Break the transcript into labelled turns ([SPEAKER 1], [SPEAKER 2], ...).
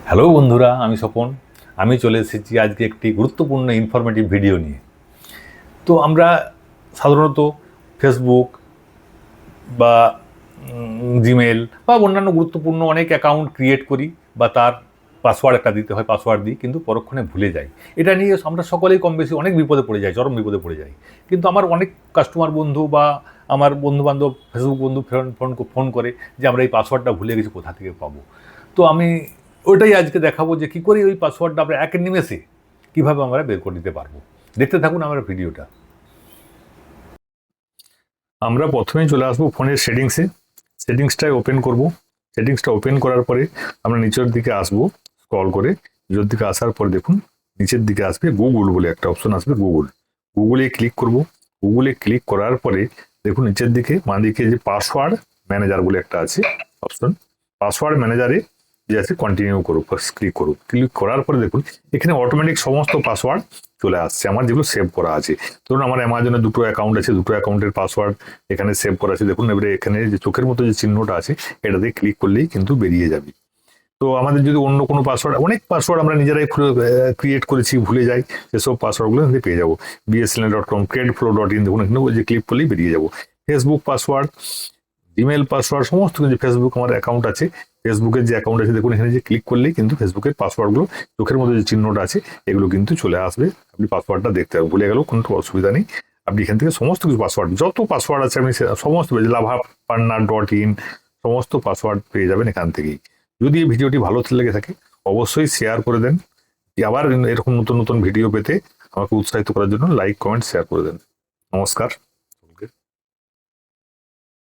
[SPEAKER 1] Hello বন্ধুরা, আমি স্বপন। আমি চলে এসেছি আজকে একটি গুরুত্বপূর্ণ ইনফরমেটিভ ভিডিও নিয়ে। তো আমরা সাধারণত ফেসবুক বা জিমেল বা অন্যান্য গুরুত্বপূর্ণ অনেক অ্যাকাউন্ট ক্রিয়েট করি, বা তার পাসওয়ার্ড একটা দিতে হয়, পাসওয়ার্ড দিই, কিন্তু পরক্ষণে ভুলে যাই। এটা নিয়ে আমরা সকলেই কম বেশি অনেক বিপদে পড়ে যাই, চরম বিপদে পড়ে যাই। কিন্তু আমার অনেক কাস্টমার বন্ধু বা আমার বন্ধুবান্ধব, ফেসবুক বন্ধু ফোন করে যে আমরা এই পাসওয়ার্ডটা ভুলে গেছি, কোথা থেকে পাবো। তো আমি ওইটাই আজকে দেখাবো যে কী করে ওই পাসওয়ার্ডটা আমরা এক নিমেষে কীভাবে আমরা বের করে নিতে পারবো। দেখতে থাকুন আমার ভিডিওটা। আমরা প্রথমেই চলে আসবো ফোনের সেটিংসটাই ওপেন করব। সেটিংসটা ওপেন করার পরে আমরা নিচের দিকে আসবো, স্ক্রল করে নিচের দিকে আসার পরে দেখুন নিচের দিকে আসবে গুগল বলে একটা অপশন আসবে। গুগলে ক্লিক করব। গুগলে ক্লিক করার পরে দেখুন নিচের দিকে বাঁ দিকে যে পাসওয়ার্ড ম্যানেজার বলে একটা আছে অপশন, পাসওয়ার্ড ম্যানেজারে যে আছে কন্টিনিউ করুক, ক্লিক করুক। ক্লিক করার পরে দেখুন এখানে অটোমেটিক সমস্ত পাসওয়ার্ড চলে আসছে আমার, যেগুলো সেভ করা আছে। ধরুন আমার অ্যামাজনে দুটো অ্যাকাউন্ট আছে, দুটো অ্যাকাউন্টের পাসওয়ার্ড এখানে সেভ করা আছে। দেখুন এবারে এখানে যে চোখের মতো যে চিহ্নটা আছে এটাতে ক্লিক করলেই কিন্তু বেরিয়ে যাবে। তো আমাদের যদি অন্য কোনো পাসওয়ার্ড, অনেক পাসওয়ার্ড আমরা নিজেরাই ক্রিয়েট করেছি, ভুলে যাই, সেসব পাসওয়ার্ডগুলো পেয়ে যাবো। bsnl.com, credflow.in, দেখুন এখানে যে ক্লিক করলেই বেরিয়ে যাবো। ফেসবুক পাসওয়ার্ড, জিমেল পাসওয়ার্ড, সমস্ত কিছু। ফেসবুক আমার অ্যাকাউন্ট আছে, ফেসবুকের যে অ্যাকাউন্ট আছে দেখুন এখানে যে ক্লিক করলেই কিন্তু ফেসবুকের পাসওয়ার্ডগুলো, চোখের মধ্যে যে চিহ্নটা আছে এগুলো কিন্তু চলে আসবে। আপনি পাসওয়ার্ডটা দেখতে হবে, ভুলে গেলেও কোনো অসুবিধা নেই। আপনি এখান থেকে সমস্ত কিছু পাসওয়ার্ড, যত পাসওয়ার্ড আছে আপনি সমস্ত লাভাপান্না.in সমস্ত পাসওয়ার্ড পেয়ে যাবেন এখান থেকেই। যদি এই ভিডিওটি ভালো লেগে থাকে অবশ্যই শেয়ার করে দেন। আবার এরকম নতুন নতুন ভিডিও পেতে আমাকে উৎসাহিত করার জন্য লাইক, কমেন্ট, শেয়ার করে দেন। নমস্কার।